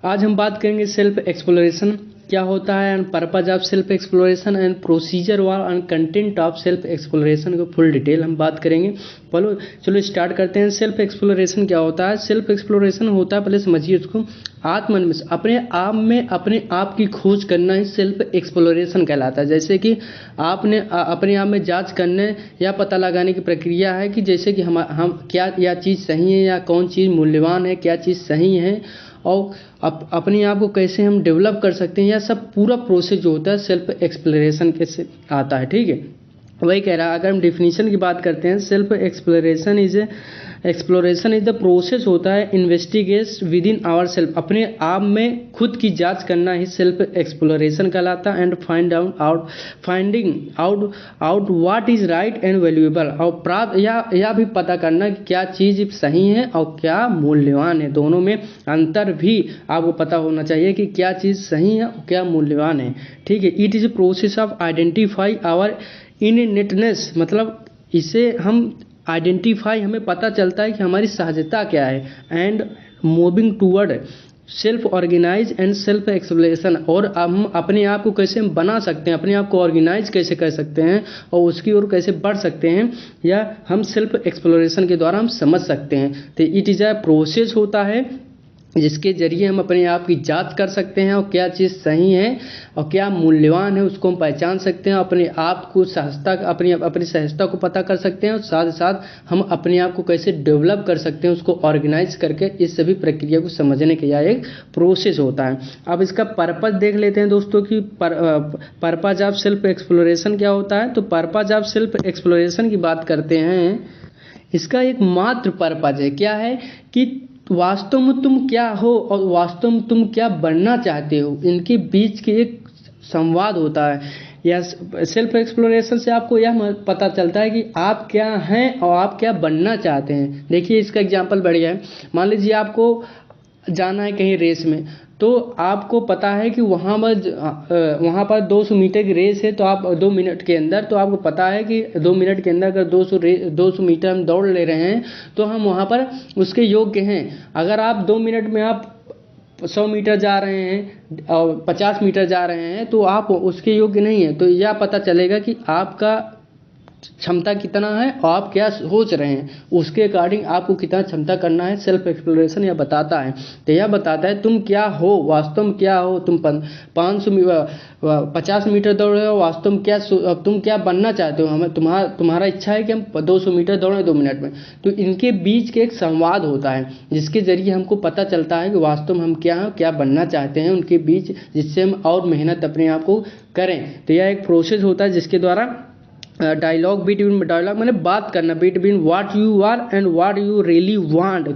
आज हम बात करेंगे सेल्फ एक्सप्लोरेशन क्या होता है and purpose of self exploration and procedure and content of self exploration को फुल डिटेल हम बात करेंगे। चलो स्टार्ट करते हैं। सेल्फ एक्सप्लोरेशन क्या होता है? सेल्फ एक्सप्लोरेशन होता है, पहले समझिए उसको, आत्मन में अपने आप की खोज करना ही सेल्फ एक्सप्लोरेशन कहलाता है। जैसे कि आपने अपने आप में जांच करने या पता लगाने की प्रक्रिया है कि जैसे कि हम क्या यह चीज़ सही है या कौन चीज़ मूल्यवान है, क्या चीज़ सही है और अपने आप को कैसे हम डेवलप कर सकते हैं, यह सब पूरा प्रोसेस जो होता है सेल्फ एक्सप्लोरेशन के से आता है। ठीक है, वही कह रहा है। अगर हम डिफिनीशन की बात करते हैं, self exploration is the process होता है investigate within our self, अपने आप में खुद की जांच करना ही सेल्फ एक्सप्लोरेशन कहलाता है। And finding out what is right and valuable, और प्राप्त या भी पता करना कि क्या चीज़ सही है और क्या मूल्यवान है। दोनों में अंतर भी आपको पता होना चाहिए कि क्या चीज़ सही है और क्या मूल्यवान है। ठीक है, it is a process of identify our innateness, मतलब इसे हम आइडेंटिफाई, हमें पता चलता है कि हमारी सहजता क्या है। And moving toward self organise and self exploration, और हम अपने आप को कैसे बना सकते हैं, अपने आप को ऑर्गेनाइज कैसे कर सकते हैं और उसकी ओर कैसे बढ़ सकते हैं, या हम सेल्फ एक्सप्लोरेशन के द्वारा हम समझ सकते हैं। तो इट इज़ अ प्रोसेस होता है जिसके जरिए हम अपने आप की जांच कर सकते हैं और क्या चीज़ सही है और क्या मूल्यवान है उसको हम पहचान सकते हैं, अपने आप को सहजता अपनी सहजता को पता कर सकते हैं और साथ साथ हम अपने आप को कैसे डेवलप कर सकते हैं उसको ऑर्गेनाइज करके। इस सभी प्रक्रिया को समझने के यह एक प्रोसेस होता है। अब इसका पर्पज देख लेते हैं दोस्तों कि पर्पज ऑफ सेल्फ एक्सप्लोरेशन क्या होता है। तो पर्पज ऑफ सेल्फ एक्सप्लोरेशन की बात करते हैं, इसका एक मात्र पर्पज है, क्या है कि वास्तव में तुम क्या हो और वास्तव में तुम क्या बनना चाहते हो, इनके बीच के एक संवाद होता है। या सेल्फ एक्सप्लोरेशन से आपको यह पता चलता है कि आप क्या हैं और आप क्या बनना चाहते हैं। देखिए इसका एग्जांपल बढ़िया है। मान लीजिए आपको जाना है कहीं रेस में, तो आपको पता है कि वहाँ पर 200 मीटर की रेस है, तो आप 2 मिनट के अंदर, तो आपको पता है कि 2 मिनट के अंदर अगर 200 मीटर हम दौड़ ले रहे हैं तो हम वहाँ पर उसके योग्य हैं। अगर आप 2 मिनट में आप 100 मीटर जा रहे हैं और 50 मीटर जा रहे हैं तो आप उसके योग्य नहीं है। तो यह पता चलेगा कि आपका क्षमता कितना है और आप क्या सोच रहे हैं, उसके अकॉर्डिंग आपको कितना क्षमता करना है। सेल्फ एक्सप्लोरेशन यह बताता है। तो यह बताता है तुम क्या हो, वास्तव में क्या हो। तुम 50 मीटर दौड़ रहे हो, वास्तव में तुम क्या बनना चाहते हो। हमें तुम्हारा इच्छा है कि हम 200 मीटर दौड़ें 2 मिनट में। तो इनके बीच के एक संवाद होता है जिसके जरिए हमको पता चलता है कि वास्तव में हम क्या हैं, क्या बनना चाहते हैं उनके बीच, जिससे हम और मेहनत अपने आप को करें। तो यह एक प्रोसेस होता है जिसके द्वारा डायलॉग मैंने बात करना between what you are and what you really want,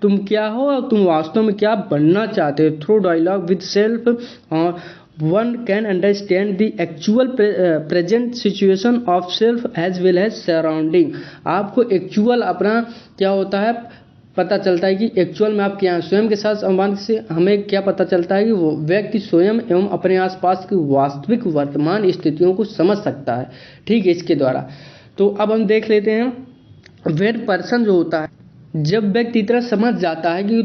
तुम क्या हो और तुम वास्तव में क्या बनना चाहते हो। Through dialogue with self one can understand the actual present situation of self as well as surrounding. आपको एक्चुअल अपना क्या होता है पता चलता है कि एक्चुअल में आप क्या हैं। स्वयं के साथ संबंध से हमें क्या पता चलता है कि वो व्यक्ति स्वयं एवं अपने आसपास की वास्तविक वर्तमान स्थितियों को समझ सकता है। ठीक है, इसके द्वारा। तो अब हम देख लेते हैं वेन पर्सन जो होता है, जब व्यक्ति इतना समझ जाता है कि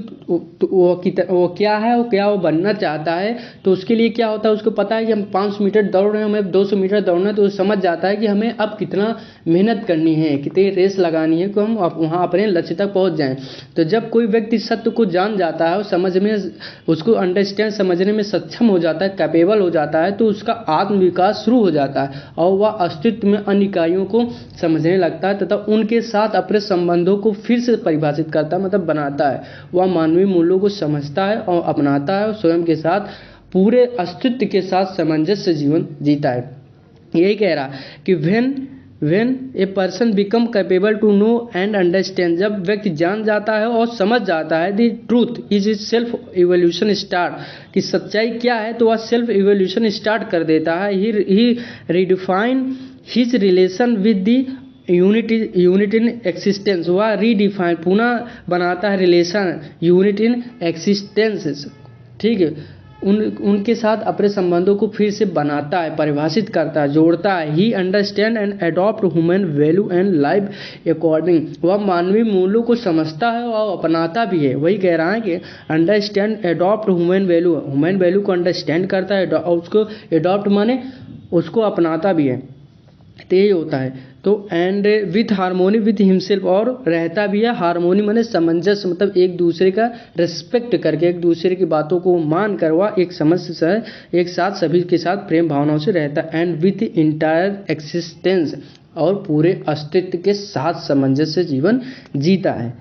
वो क्या है और क्या वो बनना चाहता है, तो उसके लिए क्या होता है, उसको पता है कि हम 500 मीटर दौड़ रहे हैं, हमें 200 मीटर दौड़ना है, तो वो समझ जाता है कि हमें अब कितना मेहनत करनी है, कितनी रेस लगानी है कि हम वहाँ अपने लक्ष्य तक पहुँच जाएं। तो जब कोई व्यक्ति सत्य को जान जाता है और उसको अंडरस्टैंड समझने में सक्षम हो जाता है, कैपेबल हो जाता है, तो उसका आत्मविकास शुरू हो जाता है और वह अस्तित्व में अन्य इकाइयों को समझने लगता है तथा उनके साथ अपने संबंधों को फिर से परिभाषित करता है, मतलब बनाता है। वह मानवीय मूल्यों को समझता है और अपनाता है और स्वयं के साथ पूरे अस्तित्व के साथ सामंजस्य जीवन जीता है। यही कह रहा कि when a person become capable to know and understand, जब व्यक्ति जान जाता है और समझ जाता है the truth is self evolution start, कि सच्चाई क्या है, तो वह सेल्फ इवोल्यूशन स्टार्ट कर देता है। He redefine his relation with the unit in existence, वह पुनः बनाता है रिलेशन यूनिट इन एक्सिस्टेंस। ठीक है, उनके साथ अपने संबंधों को फिर से बनाता है, परिभाषित करता है, जोड़ता है। ही understand and adopt human value and life according, वह मानवीय मूल्यों को समझता है और अपनाता भी है। वही कह रहा है कि अंडरस्टैंड अडॉप्ट ह्यूमन वैल्यू को अंडरस्टैंड करता है और उसको अडॉप्ट माने उसको अपनाता भी है, तो यही होता है। तो and with harmony with himself, और रहता भी है हारमोनी माने सामंजस्य, मतलब एक दूसरे का रिस्पेक्ट करके, एक दूसरे की बातों को मान कर वह एक समझ से एक साथ सभी के साथ प्रेम भावनाओं से रहता है। एंड विथ इंटायर एक्सिस्टेंस, और पूरे अस्तित्व के साथ सामंजस्य जीवन जीता है।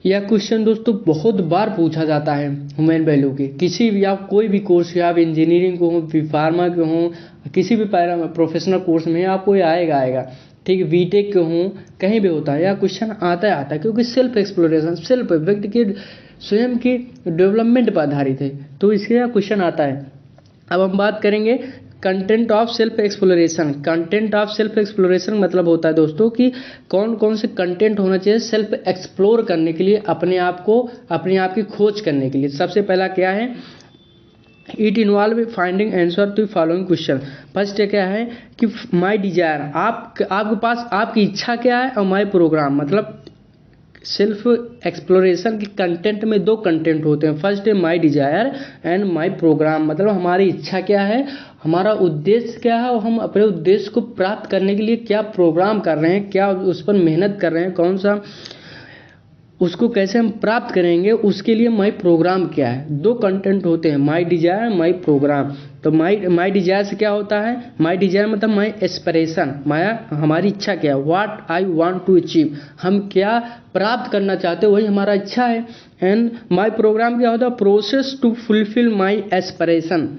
यह क्वेश्चन दोस्तों बहुत बार पूछा जाता है ह्यूमन वैल्यू के, किसी भी आप कोई भी कोर्स या आप इंजीनियरिंग को हो, फार्मा के हो, किसी भी प्रोफेशनल कोर्स में आपको ये आएगा ठीक है, बीटेक के हो, कहीं भी होता है यह क्वेश्चन आता है, क्योंकि सेल्फ एक्सप्लोरेशन, सेल्फ व्यक्ति के स्वयं के डेवलपमेंट पर आधारित है, तो इसलिए यह क्वेश्चन आता है। अब हम बात करेंगे content of self exploration. Content of self exploration मतलब होता है दोस्तों कि कौन कौन से कंटेंट होना चाहिए सेल्फ एक्सप्लोर करने के लिए, अपने आप की खोज करने के लिए। सबसे पहला क्या है, it involve finding answer to following question. First क्या है कि माई डिजायर, आपके पास आपकी इच्छा क्या है, और माई प्रोग्राम, मतलब सेल्फ एक्सप्लोरेशन के कंटेंट में दो कंटेंट होते हैं। फर्स्ट है my desire and my programme, मतलब हमारी इच्छा क्या है, हमारा उद्देश्य क्या है, और हम अपने उद्देश्य को प्राप्त करने के लिए क्या प्रोग्राम कर रहे हैं, क्या उस पर मेहनत कर रहे हैं, कौन सा उसको कैसे हम प्राप्त करेंगे, उसके लिए माई प्रोग्राम क्या है। दो कंटेंट होते हैं, माई डिजायर, माई प्रोग्राम। तो माई डिजायर से क्या होता है, माई डिजायर मतलब माई एस्पिरेशन, हमारी इच्छा क्या है, what I want to achieve, हम क्या प्राप्त करना चाहते हैं, वही हमारा इच्छा है। एंड माई प्रोग्राम क्या होता है, process to fulfil my aspiration,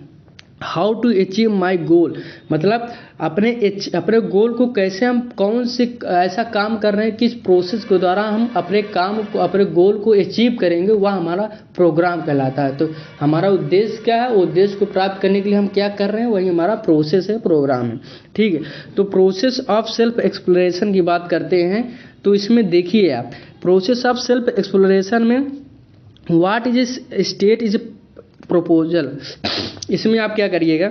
how to achieve my goal, मतलब अपने गोल को कैसे हम कौन से ऐसा काम कर रहे हैं, किस प्रोसेस के द्वारा हम अपने काम को, अपने गोल को अचीव करेंगे, वह हमारा प्रोग्राम कहलाता है। तो हमारा उद्देश्य क्या है, उद्देश्य को प्राप्त करने के लिए हम क्या कर रहे हैं, वही हमारा प्रोसेस है, प्रोग्राम है। ठीक है, तो प्रोसेस ऑफ सेल्फ एक्सप्लोरेशन की बात करते हैं, तो इसमें देखिए आप प्रोसेस ऑफ सेल्फ एक्सप्लोरेशन में what is state is proposal. इसमें आप क्या करिएगा,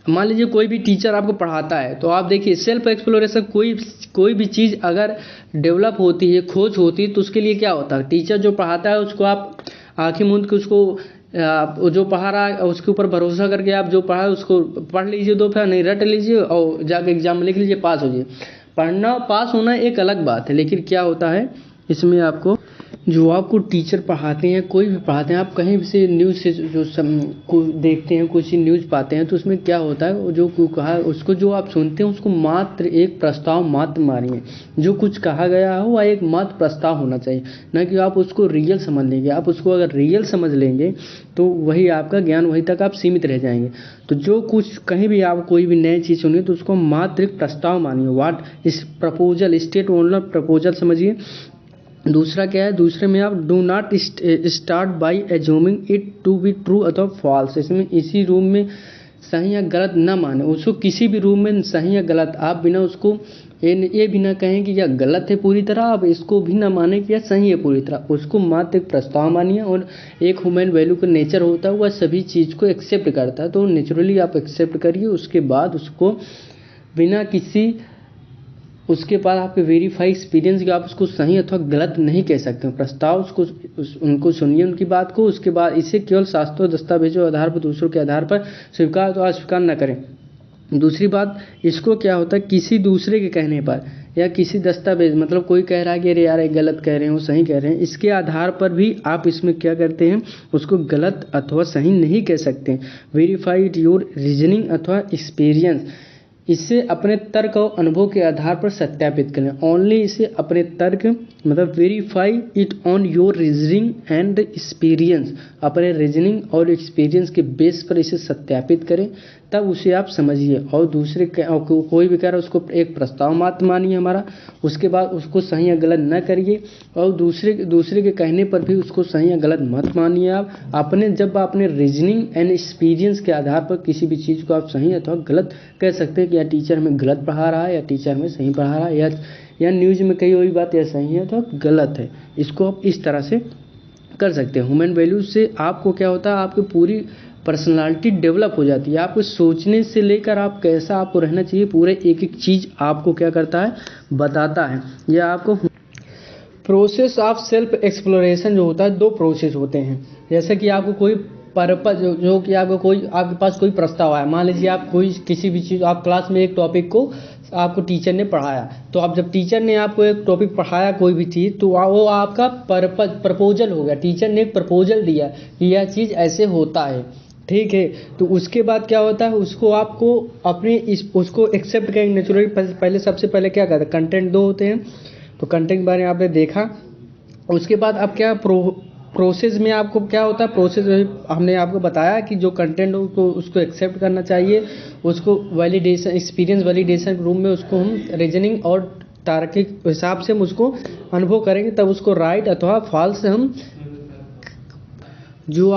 मान लीजिए कोई भी टीचर आपको पढ़ाता है, तो आप देखिए सेल्फ एक्सप्लोरेशन, कोई भी चीज़ अगर डेवलप होती है, खोज होती है, तो उसके लिए क्या होता है, टीचर जो पढ़ाता है उसको आप आंखें मूंद के उसको जो पढ़ा रहा है उसके ऊपर भरोसा करके आप जो पढ़ा है उसको पढ़ लीजिए, दो फिर नहीं रट लीजिए और जाके एग्जाम में लिख लीजिए, पास हो जाइए। पढ़ना पास होना एक अलग बात है, लेकिन क्या होता है इसमें आपको जो आपको टीचर पढ़ाते हैं, कोई भी पढ़ाते हैं, आप कहीं से न्यूज़ से जो को देखते हैं, कुछ न्यूज़ पाते हैं, तो उसमें क्या होता है, जो कहा उसको जो आप सुनते हैं उसको मात्र एक प्रस्ताव मात्र मानिए, जो कुछ कहा गया है वह एक मात्र प्रस्ताव होना चाहिए, न कि आप उसको रियल समझ लेंगे। आप उसको अगर रियल समझ लेंगे तो वही आपका ज्ञान, वहीं तक आप सीमित रह जाएंगे। तो जो कुछ कहीं भी आप कोई भी नई चीज़ सुनिए तो उसको मात्र एक प्रस्ताव मानिए, what is proposal, state owner proposal समझिए। दूसरा क्या है, दूसरे में आप do not start by assuming it to be true अथवा फॉल्स। इसमें इसी रूम में सही या गलत ना माने, उसको किसी भी रूम में सही या गलत आप बिना उसको ये भी ना कहें कि यह गलत है पूरी तरह, आप इसको भी ना माने कि यह सही है पूरी तरह, उसको मात्र एक प्रस्ताव मानिए। और एक ह्यूमन वैल्यू का नेचर होता है वह सभी चीज़ को एक्सेप्ट करता है, तो नेचुरली आप एक्सेप्ट करिए, उसके बाद उसको बिना किसी उसके बाद आपके वेरीफाई एक्सपीरियंस कि आप उसको सही अथवा गलत नहीं कह सकते। प्रस्ताव उनको सुनिए उनकी बात को, उसके बाद इसे केवल शास्त्रों दस्तावेजों आधार पर, दूसरों के आधार पर स्वीकार तो अस्वीकार न करें। दूसरी बात, इसको क्या होता है, किसी दूसरे के कहने पर या किसी दस्तावेज, मतलब कोई कह रहा है कि अरे यार ये गलत कह रहे हैं, वो सही कह रहे हैं, इसके आधार पर भी आप इसमें क्या करते हैं, उसको गलत अथवा सही नहीं कह सकते। वेरीफाइड योर रीजनिंग अथवा एक्सपीरियंस, इसे अपने तर्क और अनुभव के आधार पर सत्यापित करें। ओनली इसे अपने तर्क मतलब verify it on your reasoning and experience, अपने रीजनिंग और एक्सपीरियंस के बेस पर इसे सत्यापित करें। तब उसे आप समझिए। और दूसरे कोई भी कह रहा है उसको एक प्रस्ताव मात्र मानिए हमारा, उसके बाद उसको सही या गलत न करिए, और दूसरे के कहने पर भी उसको सही या गलत मत मानिए। आप जब आपने रीजनिंग एंड एक्सपीरियंस के आधार पर किसी भी चीज़ को आप सही अथवा गलत कह सकते हैं कि या टीचर हमें गलत पढ़ा रहा है या टीचर हमें सही पढ़ा रहा है, या न्यूज़ में कही हुई बात या सही है अथवा गलत है। इसको आप इस तरह से कर सकते हैं। ह्यूमन वैल्यूज से आपको क्या होता है, आपकी पूरी पर्सनालिटी डेवलप हो जाती है। आपको सोचने से लेकर आप कैसा आपको रहना चाहिए, पूरे एक एक चीज़ आपको क्या करता है, बताता है। यह आपको प्रोसेस ऑफ सेल्फ एक्सप्लोरेशन जो होता है, 2 प्रोसेस होते हैं। जैसे कि आपको कोई पर्पज जो कि आपके पास कोई प्रस्ताव आया, मान लीजिए आप कोई किसी भी चीज़, आप क्लास में एक टॉपिक को आपको टीचर ने पढ़ाया, तो आप जब टीचर ने आपको एक टॉपिक पढ़ाया कोई भी चीज़, तो वो आपका प्रपोजल हो गया। टीचर ने एक प्रपोजल दिया कि यह चीज़ ऐसे होता है, ठीक है। तो उसके बाद क्या होता है, उसको आपको उसको एक्सेप्ट करेंगे नेचुरली। पहले सबसे पहले क्या करते हैं, कंटेंट 2 होते हैं, तो कंटेंट के बारे में आपने देखा। उसके बाद अब क्या प्रोसेस में आपको क्या होता है, प्रोसेस हमने आपको बताया कि जो कंटेंट हो उसको एक्सेप्ट करना चाहिए, उसको वैलिडेशन, एक्सपीरियंस वैलिडेशन रूम में उसको हम रीजनिंग और तार्किक हिसाब से हम उसको अनुभव करेंगे, तब उसको राइट अथवा फॉल्स हम जो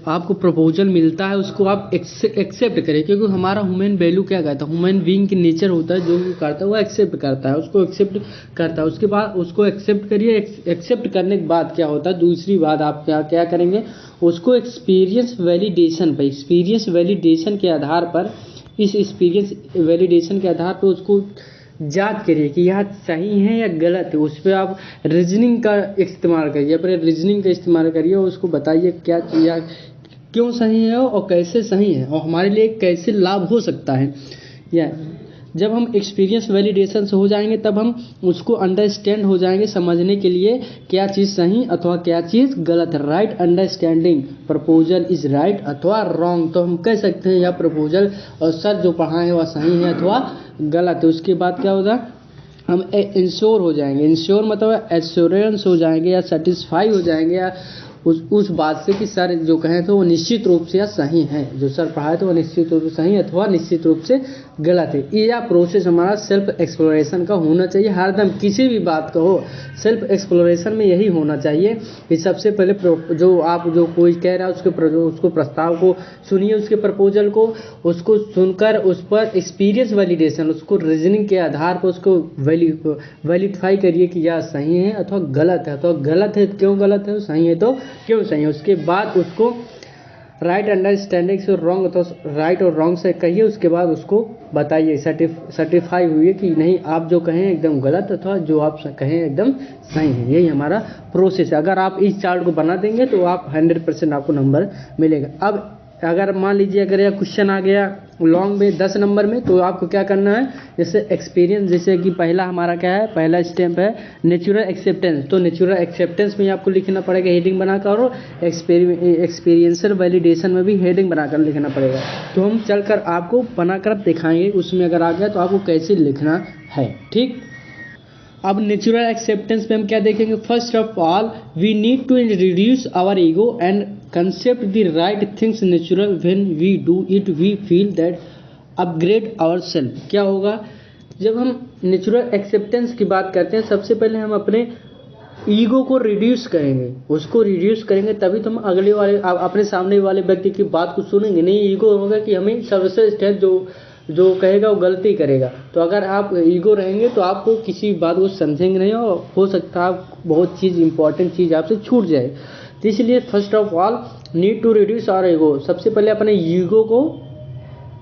आपको प्रपोजल मिलता है उसको आप एक्सेप्ट करें। क्योंकि हमारा ह्यूमन वैल्यू क्या कहता है, ह्यूमन बीइंग की नेचर होता है, जो भी करता है वो एक्सेप्ट करता है, उसको एक्सेप्ट करता है। उसके बाद उसको एक्सेप्ट करिए। एक्सेप्ट करने के बाद क्या होता है, दूसरी बात आप क्या करेंगे, उसको एक्सपीरियंस वैलिडेशन के आधार पर, इस एक्सपीरियंस वैलिडेशन के आधार पर उसको जांच करिए कि यह सही है या गलत है। उस पर आप रीजनिंग का इस्तेमाल करिए, अपने रीजनिंग का इस्तेमाल करिए, उसको बताइए क्या चीज़ क्यों सही है और कैसे सही है और हमारे लिए कैसे लाभ हो सकता है। या जब हम एक्सपीरियंस वैलिडेशन से हो जाएंगे, तब हम उसको अंडरस्टैंड हो जाएंगे, समझने के लिए क्या चीज़ सही अथवा क्या चीज़ गलत है। Right understanding proposal is right अथवा रॉन्ग, तो हम कह सकते हैं यह प्रपोजल और सर जो पढ़ाए हैं वह सही है अथवा गलत है। उसके बाद क्या होगा, हम इंश्योर हो जाएंगे। इंश्योर मतलब एश्योरेंस हो जाएंगे या सेटिस्फाई हो जाएंगे, या उस बात से कि सर जो कहें तो वो निश्चित रूप से या सही है, जो सर पढ़ाए तो वो निश्चित रूप से सही अथवा निश्चित रूप से गलत है। यह प्रोसेस हमारा सेल्फ एक्सप्लोरेशन का होना चाहिए। हरदम किसी भी बात का हो, सेल्फ एक्सप्लोरेशन में यही होना चाहिए कि सबसे पहले जो कोई कह रहा है उसको प्रस्ताव को सुनिए, उसके प्रपोजल को, उसको सुनकर उस पर एक्सपीरियंस वैलिडेशन, उसको रीजनिंग के आधार पर उसको वैलिडिफाई करिए कि यह सही है अथवा गलत है। तो गलत है क्यों गलत है, सही है तो क्यों सही है। उसके बाद उसको राइट अंडरस्टैंडिंग से रॉन्ग अथवा राइट और रॉन्ग से कहिए। उसके बाद उसको बताइए, सर्टिफाई हुई कि नहीं आप जो कहें एकदम गलत अथवा जो आप कहें एकदम सही है। यही हमारा प्रोसेस है। अगर आप इस चार्ट को बना देंगे तो आप 100% आपको नंबर मिलेगा। अब अगर मान लीजिए अगर यह क्वेश्चन आ गया लॉन्ग में 10 नंबर में, तो आपको क्या करना है, जैसे एक्सपीरियंस, जैसे कि पहला हमारा क्या है, पहला स्टेप है नेचुरल एक्सेप्टेंस। तो नेचुरल एक्सेप्टेंस में आपको लिखना पड़ेगा हेडिंग बनाकर, और एक्सपीरियंशियल वैलिडेशन में भी हेडिंग बनाकर लिखना पड़ेगा। तो हम चलकर आपको बनाकर दिखाएंगे, उसमें अगर आ गया तो आपको कैसे लिखना है, ठीक। अब नेचुरल एक्सेप्टेंस में हम क्या देखेंगे, first of all we need to reduce our ego and concept the right things natural when we do it we feel that upgrade our self. क्या होगा, जब हम नेचुरल एक्सेप्टेंस की बात करते हैं, सबसे पहले हम अपने ईगो को रिड्यूस करेंगे, उसको रिड्यूस करेंगे तभी तो हम अगले वाले अपने सामने वाले व्यक्ति की बात को सुनेंगे। नहीं ईगो होगा कि हमें सर्वश्रेष्ठ है, जो कहेगा वो गलती करेगा। तो अगर आप ईगो रहेंगे तो आपको किसी बात को समझेंगे नहीं, और हो सकता है बहुत चीज़ इंपॉर्टेंट चीज़ आपसे छूट जाए। तो इसलिए first of all need to reduce our ego. सबसे पहले अपने ईगो को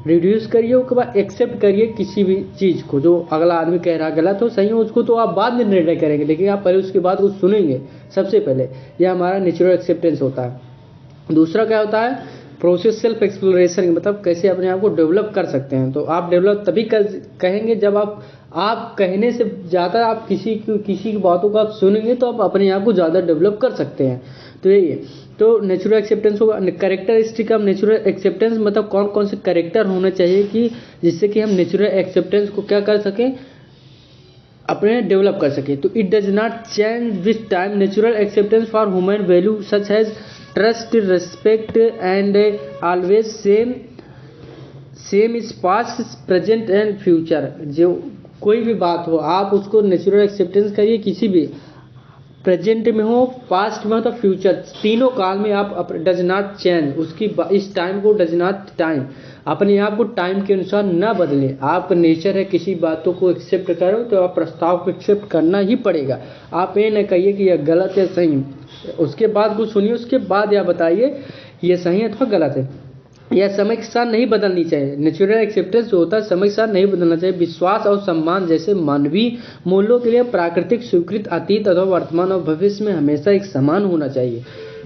रिड्यूस करिए, उसके बाद एक्सेप्ट करिए किसी भी चीज़ को, जो अगला आदमी कह रहा गलत हो सही हो उसको तो आप बाद में निर्णय करेंगे, लेकिन आप पहले उसके बाद को सुनेंगे सबसे पहले। यह हमारा नेचुरल एक्सेप्टेंस होता है। दूसरा क्या होता है, प्रोसेस सेल्फ एक्सप्लोरेशन, मतलब कैसे अपने आप को डेवलप कर सकते हैं। तो आप डेवलप तभी कहेंगे जब आप कहने से ज़्यादा आप किसी की बातों को आप सुनेंगे, तो आप अपने आप को ज़्यादा डेवलप कर सकते हैं। तो यही है। तो नेचुरल एक्सेप्टेंस होगा। कैरेक्टरिस्टिक ऑफ नेचुरल एक्सेप्टेंस मतलब कौन कौन से कैरेक्टर होने चाहिए कि जिससे कि हम नेचुरल एक्सेप्टेंस को क्या कर सकें, अपने डेवलप कर सकें। तो it does not change with time. Natural acceptance for human value such has trust, respect and always same same is past, present and future. जो कोई भी बात हो आप उसको नेचुरल एक्सेप्टेंस करिए, किसी भी प्रेजेंट में हो, पास्ट में हो तो फ्यूचर, तीनों काल में आप डज नॉट चेंज, उसकी इस टाइम को डज नॉट टाइम, अपने आप को टाइम के अनुसार न बदलें। आपका नेचर है किसी बातों को एक्सेप्ट करो तो आप प्रस्ताव को एक्सेप्ट करना ही पड़ेगा। आप ये न कहिए कि यह गलत है सही, उसके बाद कुछ सुनिए, उसके बाद यह बताइए ये सही है अथवा गलत है। यह समय के साथ नहीं बदलनी चाहिए। नेचुरल एक्सेप्टेंस जो होता है समय के साथ नहीं बदलना चाहिए। विश्वास और सम्मान जैसे मानवीय मूल्यों के लिए प्राकृतिक स्वीकृत अतीत अथवा वर्तमान और भविष्य में हमेशा एक समान होना चाहिए।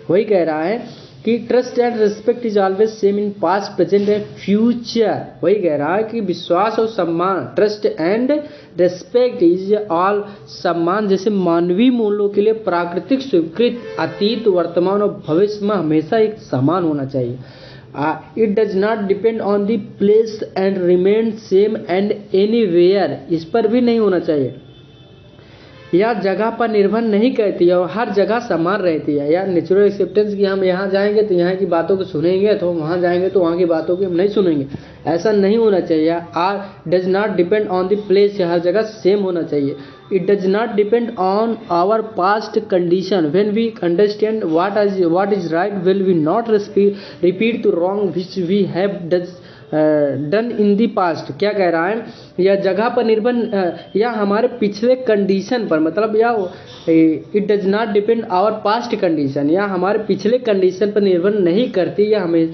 वही कह रहा है कि trust and respect is always same in past, present and future. वही कह रहा है कि विश्वास और सम्मान, trust and respect is all, सम्मान जैसे मानवीय मूल्यों के लिए प्राकृतिक स्वीकृत अतीत वर्तमान और भविष्य में हमेशा एक समान होना चाहिए। It does not depend on the place and remain same and anywhere, इस पर भी नहीं होना चाहिए। या जगह पर निर्भर नहीं करती है और हर जगह समान रहती है। या नेचुरल एक्सेप्टेंस की हम यहाँ जाएंगे तो यहाँ की बातों को सुनेंगे, तो वहाँ जाएंगे तो वहाँ की बातों को हम नहीं सुनेंगे, ऐसा नहीं होना चाहिए। Are does not depend on the place, हर जगह सेम होना चाहिए। It does not depend on our past condition, when we understand what is right will we not repeat the wrong which we have done in the past. क्या कह रहा है, यह जगह पर निर्भर या हमारे पिछले कंडीशन पर, मतलब या it does not depend our past condition, या हमारे पिछले कंडीशन पर निर्भर नहीं करती, या हमें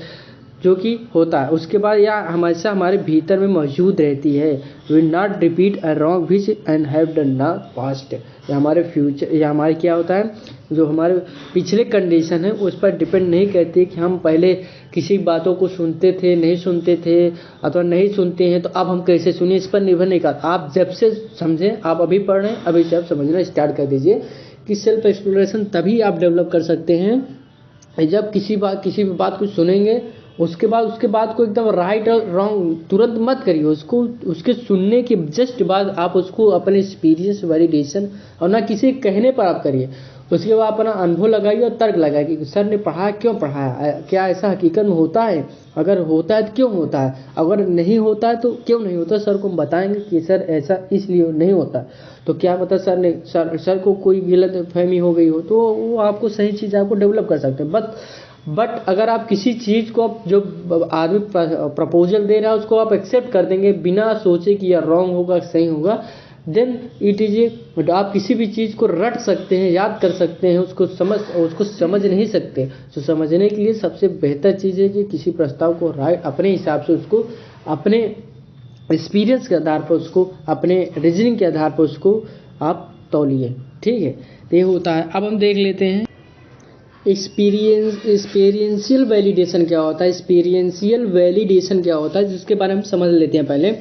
जो कि होता है उसके बाद या हमेशा हमारे भीतर में मौजूद रहती है। Will not repeat a wrong which and have done the past, या हमारे फ्यूचर, या हमारे क्या होता है जो हमारे पिछले कंडीशन है उस पर डिपेंड नहीं करती कि हम पहले किसी बातों को सुनते थे, नहीं सुनते थे अथवा नहीं सुनते हैं तो अब हम कैसे सुनिए, इस पर निर्भर नहीं करता। आप जब से समझें, आप अभी पढ़ रहे हैं अभी से आप समझना स्टार्ट कर दीजिए कि सेल्फ एक्सप्लोरेशन तभी आप डेवलप कर सकते हैं जब किसी भी बात को सुनेंगे, उसके बाद को एकदम राइट और रॉन्ग तुरंत मत करिए, उसको उसके सुनने के जस्ट बाद आप उसको अपने एक्सपीरियंस वैलिडेशन और ना किसी कहने पर आप करिए। उसके बाद अपना अनुभव लगाइए और तर्क लगाइए कि सर ने पढ़ाया, क्यों पढ़ाया, क्या ऐसा हकीकत में होता है, अगर होता है तो क्यों होता है, अगर नहीं होता है तो क्यों नहीं होता। सर को हम बताएंगे कि सर ऐसा इसलिए नहीं होता, तो क्या पता सर को कोई गलत फहमी हो गई हो, तो वो आपको सही चीज़ आपको डेवलप कर सकते हैं। बट अगर आप किसी चीज़ को आप जो आदमी प्रपोजल दे रहा है उसको आप एक्सेप्ट कर देंगे बिना सोचे कि यह रॉन्ग होगा सही होगा, देन इट इज ए, आप किसी भी चीज़ को रट सकते हैं, याद कर सकते हैं, उसको समझ नहीं सकते। तो समझने के लिए सबसे बेहतर चीज़ है कि किसी प्रस्ताव को राइट अपने हिसाब से उसको अपने एक्सपीरियंस के आधार पर उसको अपने रीजनिंग के आधार पर उसको आप तौलिए। ठीक है, तो ये होता है। अब हम देख लेते हैं एक्सपीरियंशियल वैलिडेशन क्या होता है। एक्सपीरियंशियल वैलिडेशन क्या होता है जिसके बारे में समझ लेते हैं पहले।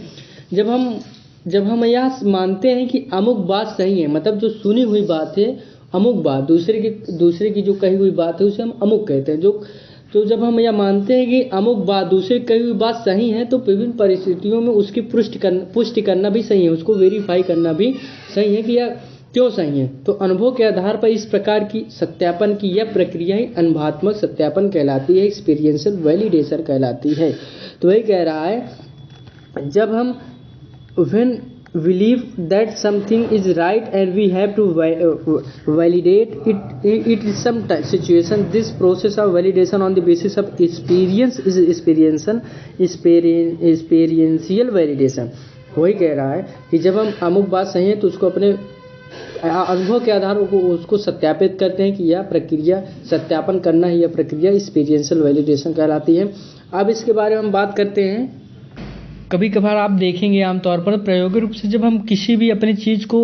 जब हम यह मानते हैं कि अमुक बात सही है, मतलब जो सुनी हुई बात है अमुक बात, दूसरे की जो कही हुई बात है उसे हम अमुक कहते हैं। तो जब हम यह मानते हैं कि अमुक बात दूसरे की कही हुई बात सही है तो विभिन्न परिस्थितियों में उसकी पुष्टि करना भी सही है, उसको वेरीफाई करना भी सही है कि यह क्यों सही है। तो अनुभव के आधार पर इस प्रकार की सत्यापन की यह प्रक्रिया ही अनुभवात्मक सत्यापन कहलाती है, एक्सपीरियंशियल वैलिडेशन कहलाती है। तो वही कह रहा है जब हम when believe that something is right and we have to validate it in some situation, this process of validation on the basis of experience is experiential validation। वही कह रहा है कि जब हम अमुक बात सही है तो उसको अपने अनुभव के आधार पर उसको सत्यापित करते हैं कि यह प्रक्रिया सत्यापन करना है, यह प्रक्रिया एक्सपीरियंशियल वैलिडेशन कहलाती है। अब इसके बारे में हम बात करते हैं। कभी कभार आप देखेंगे आमतौर पर प्रायोगिक रूप से जब हम किसी भी अपनी चीज़ को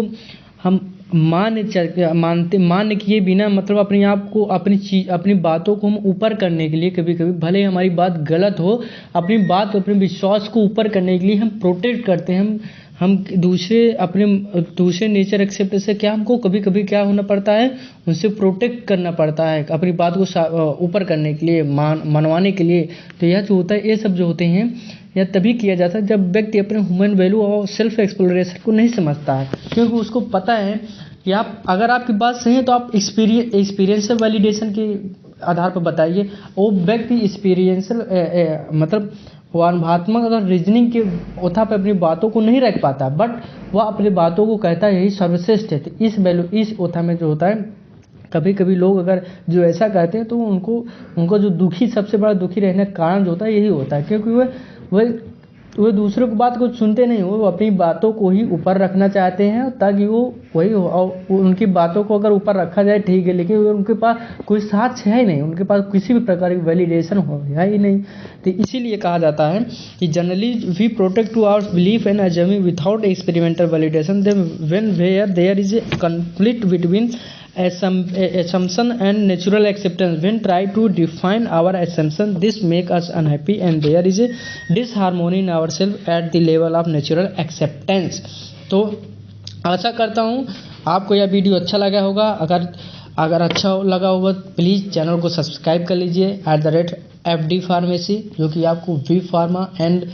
हम मान्य किए बिना, मतलब अपने आप को अपनी बातों को हम ऊपर करने के लिए कभी भले हमारी बात गलत हो, अपने विश्वास को ऊपर करने के लिए हम प्रोटेक्ट करते हैं। हम दूसरे नेचर एक्सेप्ट से क्या हमको कभी क्या होना पड़ता है, उनसे प्रोटेक्ट करना पड़ता है अपनी बात को ऊपर करने के लिए, मनवाने के लिए। तो यह जो होता है, ये सब जो होते हैं यह तभी किया जाता है जब व्यक्ति अपने ह्यूमन वैल्यू और सेल्फ एक्सप्लोरेशन को नहीं समझता है, क्योंकि उसको पता है कि अगर आपकी बात सही है तो आप एक्सपीरियंशियल वैलिडेशन के आधार पर बताइए। वो व्यक्ति एक्सपीरियंशियल मतलब वो अनुभवात्मक अगर रीजनिंग के ओथा पे अपनी बातों को नहीं रख पाता, बट वह अपनी बातों को कहता है यही सर्वश्रेष्ठ है। तो इस ओथा में जो होता है, कभी कभी लोग अगर जो ऐसा कहते हैं तो उनको जो दुखी, सबसे बड़ा दुखी रहने का कारण जो होता है यही होता है, क्योंकि वह दूसरों की बात को सुनते नहीं, वो अपनी बातों को ही ऊपर रखना चाहते हैं ताकि वो वही हो। और उनकी बातों को अगर ऊपर रखा जाए ठीक है, लेकिन उनके पास कोई साक्ष्य है ही नहीं, उनके पास किसी भी प्रकार की वैलिडेशन हो है ही नहीं। तो इसीलिए कहा जाता है कि generally we protect to our belief and assuming without experimental validation, then when where there is a conflict between assumption and natural acceptance, when try to define our assumption, this make us unhappy and there is a disharmony in ourselves at the level of natural acceptance। तो आशा करता हूँ आपको यह video अच्छा लगा होगा। अगर अच्छा लगा होगा प्लीज़ चैनल को सब्सक्राइब कर लीजिए @FD फार्मेसी, जो कि आपको वी फार्मा एंड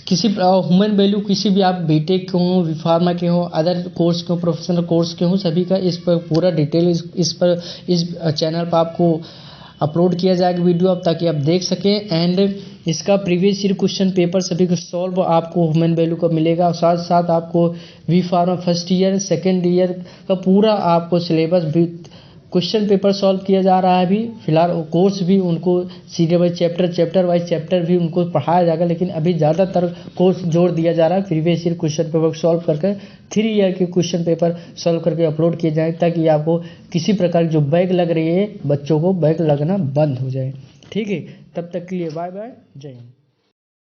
किसी ह्यूमन वैल्यू, किसी भी आप बीटेक के हों, वी फार्मा के हों, अदर कोर्स के हों, प्रोफेशनल कोर्स के हों, सभी का इस पर पूरा डिटेल इस चैनल पर आपको अपलोड किया जाएगा वीडियो, अब ताकि आप देख सकें। एंड इसका प्रीवियस ईयर क्वेश्चन पेपर सभी को सॉल्व आपको ह्यूमन वैल्यू का मिलेगा, और साथ साथ आपको B pharma first year second year का पूरा आपको सिलेबस भी क्वेश्चन पेपर सॉल्व किया जा रहा है। अभी फिलहाल कोर्स भी उनको serial wise chapter wise chapter भी उनको पढ़ाया जाएगा, लेकिन अभी ज़्यादातर कोर्स जोड़ दिया जा रहा है previous year question paper solve करके 3 ईयर के क्वेश्चन पेपर सॉल्व करके अपलोड किए जाए, ताकि आपको किसी प्रकार की जो बैक लग रही है बच्चों को बैक लगना बंद हो जाए। ठीक है, तब तक के लिए बाय बाय, जय हिंद।